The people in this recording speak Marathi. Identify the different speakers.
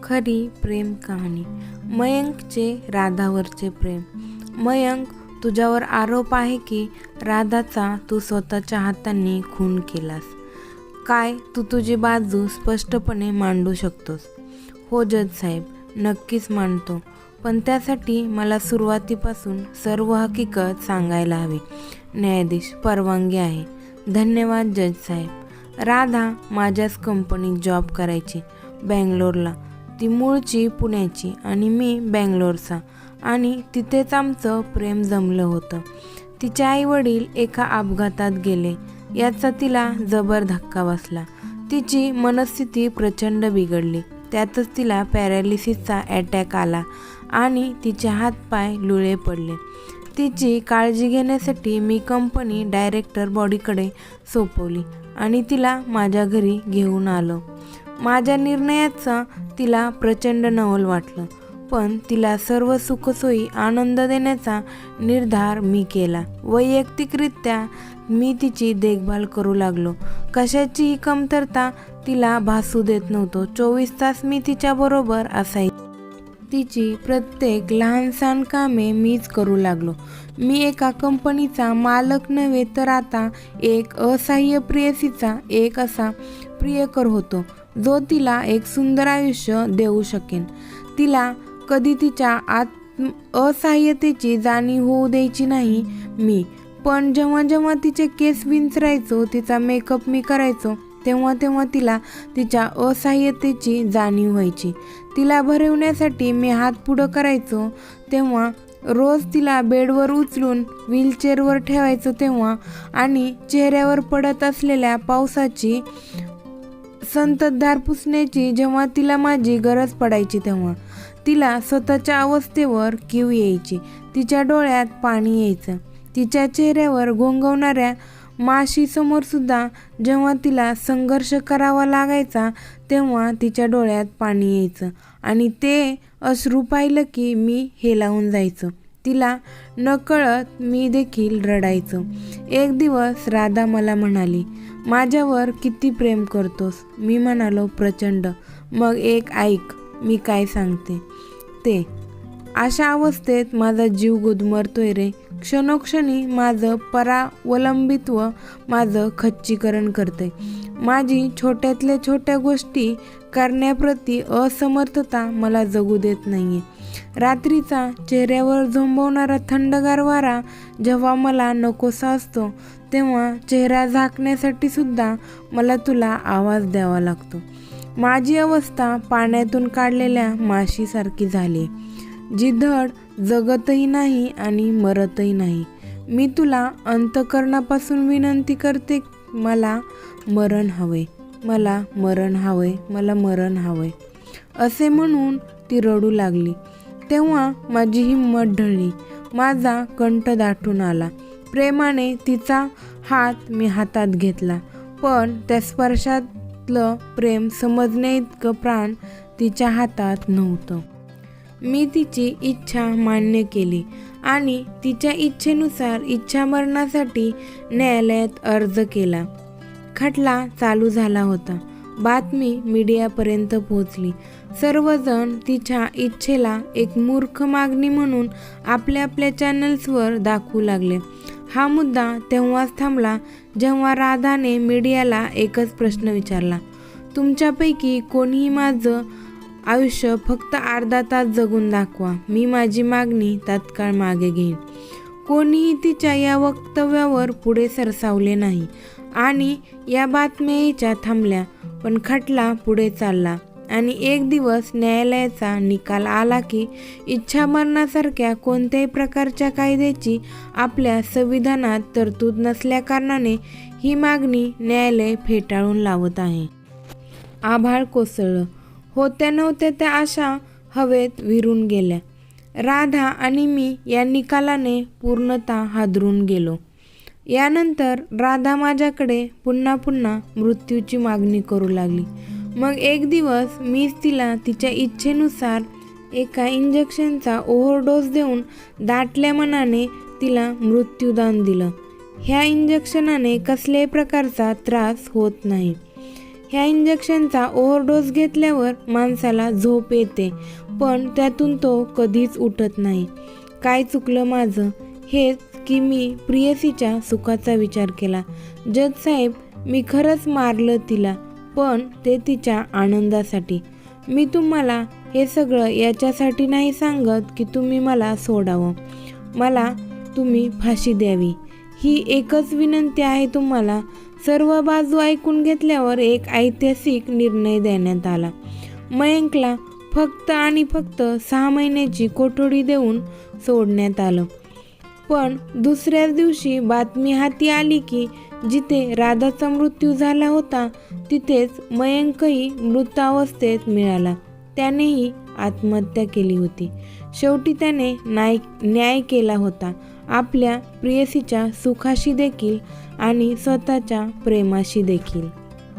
Speaker 1: खरी प्रेम कहाणी. मयंकचे राधावरचे प्रेम. मयंक, तुझ्यावर आरोप आहे की राधाचा तू स्वतःच्या हातांनी खून केलास. काय तू तुझी बाजू स्पष्टपणे मांडू शकतोस? हो जज साहेब, नक्कीच मांडतो, पण त्यासाठी मला सुरुवातीपासून सर्व हकीकत सांगायला हवी. न्यायाधीश, परवानगी आहे. धन्यवाद जज साहेब. राधा माझ्याच कंपनीत जॉब करायची, बँगलोरला. ती मूळची पुण्याची आणि मी बँगलोरचा, आणि तिथेच आमचं प्रेम जमलं होतं. तिचे आईवडील एका अपघातात गेले, याचा तिला जबर धक्का बसला. तिची मनस्थिती प्रचंड बिघडली. त्यातच तिला पॅरालिसिसचा अटॅक आला आणि तिचे हातपाय लुळे पडले. तिची काळजी घेण्यासाठी मी कंपनी डायरेक्टर बॉडीकडे सोपवली आणि तिला माझ्या घरी घेऊन आलो. माझ्या निर्णयाचा तिला प्रचंड नवल वाटलं, पण तिला सर्व सुखसोयी आनंद देण्याचा निर्धार मी केला. वैयक्तिकरित्या मी तिची देखभाल करू लागलो. कशाचीही कमतरता तिला भासू देत नव्हतो. 24 तास मी तिच्याबरोबर असायचे. तिची प्रत्येक लहानसहान कामे मीच करू लागलो. मी एका कंपनीचा मालक नव्हे, तर आता एक असहाय्य प्रेयसीचा एक असा प्रियकर होतो, जो तिला एक सुंदर आयुष्य देऊ शकेन. तिला कधी तिच्या असहाय्यतेची जाणीव होऊ द्यायची नाही मी. पण जेव्हा जेव्हा तिचे केस विंचरायचो, तिचा मेकअप मी करायचो, तेव्हा तेव्हा तिला तिच्या असहाय्यतेची जाणीव व्हायची. तिला भरवण्यासाठी मी हात पुढं करायचो तेव्हा, रोज तिला बेडवर उचलून व्हीलचेअरवर ठेवायचो तेव्हा, आणि चेहऱ्यावर पडत असलेल्या पावसाची संततधार पुसण्याची जेव्हा तिला माझी गरज पडायची तेव्हा, तिला स्वतःच्या अवस्थेवर कीव यायची. तिच्या डोळ्यात पाणी यायचं. तिच्या चेहऱ्यावर घोंघवणाऱ्या माशीसमोर सुद्धा जेव्हा तिला संघर्ष करावा लागायचा तेव्हा तिच्या डोळ्यात पाणी यायचं, आणि ते अश्रू पाहिलं की मी हेलावून जायचं. तिला नकळत मी देखील रडायचो. एक दिवस राधा मला म्हणाली, माझ्यावर किती प्रेम करतोस? मी म्हणालो, प्रचंड. मग एक ऐक, मी काय सांगते ते. अशा अवस्थेत माझा जीव गुदमरतोय रे. क्षणोक्षणी माझं परावलंबित्व माझं खच्चीकरण करते. माझी छोट्यातल्या छोट्या गोष्टी करण्याप्रती असमर्थता मला जगू देत नाहीये. रात्रीचा चेहऱ्यावर झोंबवणारा थंडगार वारा जेव्हा मला नकोसा असतो, तेव्हा चेहरा झाकण्यासाठी सुद्धा मला तुला आवाज द्यावा लागतो. माझी अवस्था पाण्यातून काढलेल्या माशीसारखी झाली, जी धड जगतही नाही आणि मरतही नाही. मी तुला अंतःकरणापासून विनंती करते, मला मरण हवे, मला मरण हवे, मला मरण हवे, असे म्हणून ती रडू लागली. तेव्हा माझी हिंमत ढळली. माझा कंठ दाटून आला. प्रेमाने तिचा हात मी हातात घेतला, पण त्या स्पर्शातलं प्रेम समजण्याइतकं प्राण तिच्या हातात नव्हतं. मी तिची इच्छा मान्य केली आणि तिच्या इच्छेनुसार इच्छामरणासाठी न्यायालयात अर्ज केला. खटला चालू झाला होता. बातमी मीडियापर्यंत पोहोचली. सर्वजण तिच्या इच्छेला एक मूर्ख मागणी म्हणून आपल्या आपल्या चॅनल्सवर दाखवू लागले. हा मुद्दा तेव्हाच थांबला जेव्हा राधाने मीडियाला एकच प्रश्न विचारला, तुमच्यापैकी कोणीही माझं आयुष्य फक्त अर्धा तास जगून दाखवा, मी माझी मागणी तात्काळ मागे घेईन. कोणीही तिच्या या वक्तव्यावर पुढे सरसावले नाही आणि या बातम्या यायच्या थांबल्या. पण खटला पुढे चालला आणि एक दिवस न्यायालयाचा निकाल आला की इच्छामरणासारख्या कोणत्याही प्रकारच्या कायद्याची आपल्या संविधानात तरतूद नसल्याकारणाने ही मागणी न्यायालय फेटाळून लावत आहे. आभाळ कोसळलं. होत्या नव्हत्या त्या आशा हवेत विरून गेल्या. राधा आणि मी या निकालाने पूर्णतः हादरून गेलो. यानंतर राधा माझ्याकडे पुन्हा पुन्हा मृत्यूची मागणी करू लागली. मग एक दिवस मीच तिला तिच्या इच्छेनुसार एका इंजेक्शनचा ओव्हरडोस देऊन दाटल्या मनाने तिला मृत्यूदान दिलं. ह्या इंजेक्शनाने कसल्याही प्रकारचा त्रास होत नाही. ह्या इंजेक्शनचा ओव्हरडोस घेतल्यावर माणसाला झोप येते, पण त्यातून तो कधीच उठत नाही. काय चुकलं माझं? हेच की मी प्रेयसीच्या सुखाचा विचार केला. जज साहेब, मी खरंच मारलं तिला, पण ते तिच्या आनंदासाठी. मी तुम्हाला हे सगळं याच्यासाठी नाही सांगत की तुम्ही मला सोडावं. मला तुम्ही फाशी द्यावी ही एकच विनंती आहे तुम्हाला. सर्व बाजू ऐकून घेतल्यावर एक ऐतिहासिक निर्णय देण्यात आला. मयंकला फक्त आणि फक्त 6 महिन्याची कोठडी देऊन सोडण्यात आलं. पण दुसऱ्याच दिवशी बातमी हाती आली की जिथे राधाचा मृत्यू झाला होता तिथेच मयंकही मृतावस्थेत मिळाला. त्यानेही आत्महत्या केली होती. शेवटी त्याने न्याय केला होता, आपल्या प्रेयसीच्या सुखाशी देखील आणि स्वतःच्या प्रेमाशी देखील.